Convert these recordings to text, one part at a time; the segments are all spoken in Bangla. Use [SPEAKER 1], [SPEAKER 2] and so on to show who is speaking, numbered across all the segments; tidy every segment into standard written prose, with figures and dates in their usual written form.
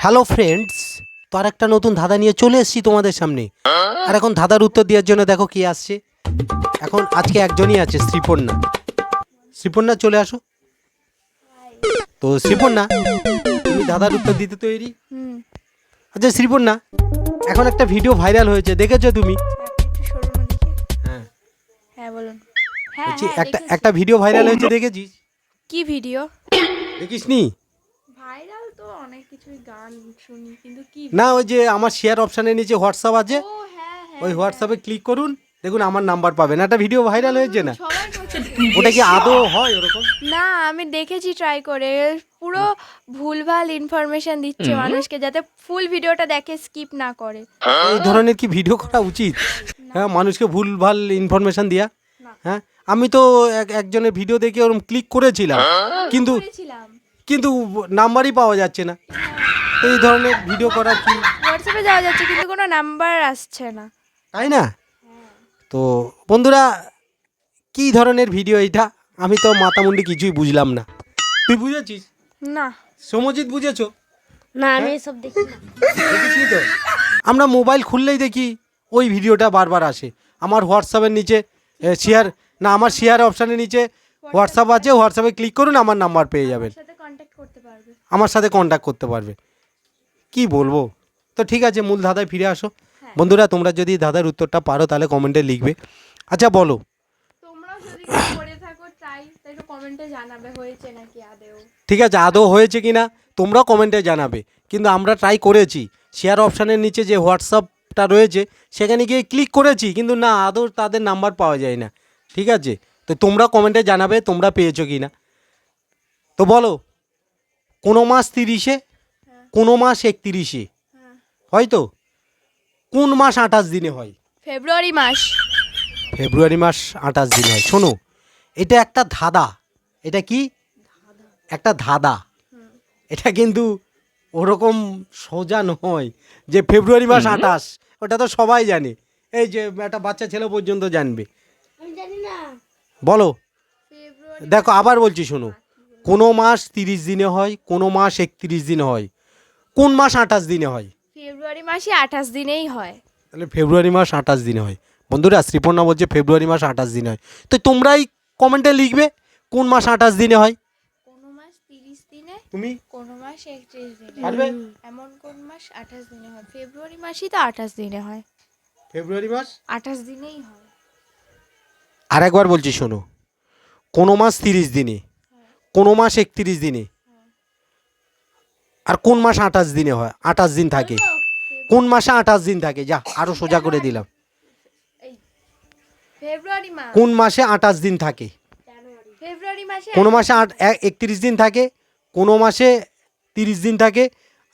[SPEAKER 1] হ্যালো ফ্রেন্ডস, তো আর একটা নতুন ধাঁধা নিয়ে চলে এসেছি তোমাদের সামনে। আর এখন ধাঁধার উত্তর দেওয়ার জন্য দেখো কি আসছে। এখন আজকে একজনই আছে, শ্রীপর্ণা। শ্রীপর্ণা চলে আসো। তো শ্রীপর্ণা, তুমি ধাঁধার উত্তর দিতে তৈরি? আচ্ছা শ্রীপর্ণা, এখন একটা ভিডিও ভাইরাল হয়েছে, দেখেছো তুমি?
[SPEAKER 2] একটু সরুন ওদিকে।
[SPEAKER 1] হ্যাঁ,
[SPEAKER 2] হ্যাঁ বলুন। হ্যাঁ
[SPEAKER 1] বলছি
[SPEAKER 2] হ্যাঁ
[SPEAKER 1] একটা
[SPEAKER 2] দেখেছি।
[SPEAKER 1] একটা ভিডিও ভাইরাল হয়েছে, দেখেছিস?
[SPEAKER 2] কি ভিডিও?
[SPEAKER 1] দেখিসনি?
[SPEAKER 2] ভাইরাল তো অনেক কিছুই গান শুনি, কিন্তু কি
[SPEAKER 1] না, ওই যে আমার শেয়ার অপশানের নিচে হোয়াটসঅ্যাপ আছে,
[SPEAKER 2] ও হ্যাঁ হ্যাঁ
[SPEAKER 1] ওই হোয়াটসঅ্যাপে ক্লিক করুন, দেখুন আমার নাম্বার পাবেন। একটা ভিডিও ভাইরাল হয়েছে না?
[SPEAKER 2] সবাই করছে।
[SPEAKER 1] ওটা কি আদৌ হয় ওরকম?
[SPEAKER 2] না, আমি দেখেছি ট্রাই করে। পুরো ভুলভাল ইনফরমেশন দিচ্ছে মানুষকে, যাতে ফুল ভিডিওটা দেখে স্কিপ না করে।
[SPEAKER 1] এই ধরনের কি ভিডিও করা উচিত? হ্যাঁ, মানুষকে ভুলভাল ইনফরমেশন দিয়া।
[SPEAKER 2] না।
[SPEAKER 1] হ্যাঁ, আমি তো একজনের ভিডিও দেখে ওরকম ক্লিক করেছিলাম, কিন্তু
[SPEAKER 2] করেছিলাম।
[SPEAKER 1] কিন্তু নাম্বারই পাওয়া যাচ্ছে না। তো এই ধরনের ভিডিও করা কি?
[SPEAKER 2] হোয়াটসঅ্যাপে যাওয়া যাচ্ছে কিন্তু কোনো নাম্বার আসছে না।
[SPEAKER 1] তাই না? তো বন্ধুরা, কি ধরনের ভিডিও এটা? আমি তো মাথামুন্ডি কিছুই বুঝলাম না। তুই বুঝেছিস?
[SPEAKER 2] না
[SPEAKER 1] সমজিৎ বুঝেছো?
[SPEAKER 3] না আমি এসব দেখি না।
[SPEAKER 1] দেখিসনি তো? আমরা মোবাইল খুললেই দেখি ওই ভিডিওটা বারবার আসে। আমার হোয়াটসঅ্যাপের নিচে শেয়ার, না আমার শেয়ার অপশানের নিচে হোয়াটসঅ্যাপ আছে, হোয়াটসঅ্যাপে ক্লিক করুন, আমার নাম্বার পেয়ে যাবেন,
[SPEAKER 2] সাথে কন্ট্যাক্ট করতে পারবে।
[SPEAKER 1] আমার সাথে কন্ট্যাক্ট করতে পারবে। কি বলবো? তো ঠিক আছে, মূল ধাঁধায় ফিরে আসো। বন্ধুরা, তোমরা যদি ধাঁধার উত্তরটা পারো তাহলে কমেন্টে লিখবে। আচ্ছা বলো।
[SPEAKER 2] তোমরাও যদি কেউ করে থাকো ট্রাই, তাই একটু কমেন্টে জানাবে হয়েছে নাকি আদেও।
[SPEAKER 1] ঠিক আছে, আদৌ হয়েছে কি না তোমরাও কমেন্টে জানাবে। কিন্তু আমরা ট্রাই করেছি, শেয়ার অপশানের নিচে যে হোয়াটসঅ্যাপটা রয়েছে সেখানে গিয়ে ক্লিক করেছি, কিন্তু না, আদৌ তাদের নাম্বার পাওয়া যায় না। ঠিক আছে, তো তোমরা কমেন্টে জানাবে তোমরা পেয়েছো কি না। তো বলো, কোনো মাস 30-এ, কোনো মাস 31-এ হয় তো, কোন মাস 28 দিনে হয়?
[SPEAKER 2] ফেব্রুয়ারি মাস।
[SPEAKER 1] ফেব্রুয়ারি মাস 28 দিনে হয়। শোনো, এটা একটা ধাঁধা। এটা কি? একটা ধাঁধা। এটা কিন্তু ওরকম সোজা নয় যে ফেব্রুয়ারি মাস 28, ওটা তো সবাই জানে। এই যে একটা বাচ্চা ছেলে পর্যন্ত জানবে।
[SPEAKER 3] আমি জানি না।
[SPEAKER 1] বলো,
[SPEAKER 2] ফেব্রুয়ারি
[SPEAKER 1] দেখো আবার বলছি, শোনো, কোনো মাস 30 দিনে হয়, কোনো মাস 31 দিনে হয়, কোন মাস 28 দিনে হয়?
[SPEAKER 2] ফেব্রুয়ারি মাসে 28 দিনেই হয়।
[SPEAKER 1] তাহলে ফেব্রুয়ারি মাস 28 দিনে হয়। বন্ধুরা, শ্রীপর্ণা বলছে ফেব্রুয়ারি মাস 28 দিনে হয়। তো তোমরাই কমেন্টে লিখবে কোন মাস 28 দিনে হয়।
[SPEAKER 2] কোন মাস 30 দিনে,
[SPEAKER 1] তুমি
[SPEAKER 2] কোন মাস 31 দিনে,
[SPEAKER 1] পারবে?
[SPEAKER 2] এমন কোন মাস 28 দিনে হয়? ফেব্রুয়ারি মাসই তো 28 দিনে হয়।
[SPEAKER 1] ফেব্রুয়ারি মাস
[SPEAKER 2] 28 দিনেই হয়।
[SPEAKER 1] আর একবার বলছি, শোনো, কোনো মাস 30 দিনে, কোনো মাস 31 দিনে, আর কোন মাস 28 দিনে হয়, 28 দিন থাকে। কোন মাসে 28 দিন থাকে? যা, আরো সোজা করে দিলাম।
[SPEAKER 2] এই ফেব্রুয়ারি মাস।
[SPEAKER 1] কোন মাসে 28 দিন থাকে?
[SPEAKER 2] ফেব্রুয়ারি মাসে
[SPEAKER 1] কোনো মাসে 31 দিন থাকে, কোনো মাসে 30 দিন থাকে,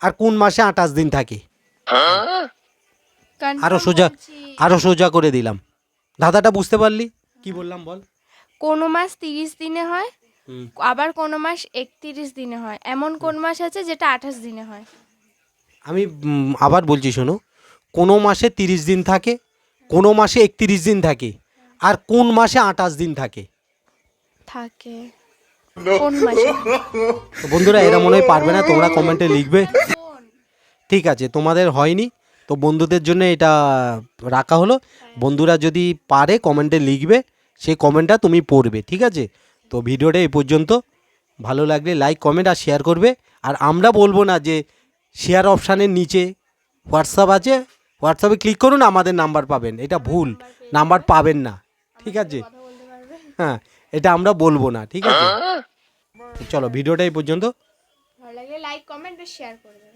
[SPEAKER 1] আর কোন মাসে 28 দিন থাকে?
[SPEAKER 2] confirm
[SPEAKER 1] আরো সোজা,
[SPEAKER 2] বলছি।
[SPEAKER 1] আরো সোজা করে দিলাম। ধাঁধাটা বুঝতে পারলি? কি বললাম বল?
[SPEAKER 2] কোন মাস 30 দিনে হয়, আবার কোন মাস 31 দিনে হয়, এমন কোন মাস আছে যেটা 28 দিনে হয়?
[SPEAKER 1] আমি আবার বলছি, শোনো, কোনো মাসে 30 দিন থাকে, কোনো মাসে 31 দিন থাকে, আর কোন মাসে 28 দিন থাকে?
[SPEAKER 2] থাকে কোন মাসে?
[SPEAKER 1] তো বন্ধুরা, এরা মনে হয় পারবে না, তোমরা কমেন্টে লিখবে। ঠিক আছে, তোমাদের হয়নি, তো বন্ধুদের জন্য এটা রাখা হলো। বন্ধুরা যদি পারে কমেন্টে লিখবে, সেই কমেন্টটা তুমি পড়বে। ঠিক আছে, তো ভিডিওটা এই পর্যন্ত। ভালো লাগলে লাইক, কমেন্ট আর শেয়ার করবে। আর আমরা বলবো না যে শেয়ার অপশানের নিচে হোয়াটসঅ্যাপ আছে, হোয়াটসঅ্যাপে ক্লিক করুন আমাদের নাম্বার পাবেন, এটা ভুল, নাম্বার পাবেন না। ঠিক আছে,
[SPEAKER 2] কথা বলতে পারবে।
[SPEAKER 1] হ্যাঁ, এটা আমরা বলবো না। ঠিক আছে, চলো ভিডিওটা এই পর্যন্ত।
[SPEAKER 2] ভালো লাগলে লাইক, কমেন্ট আর শেয়ার করবে।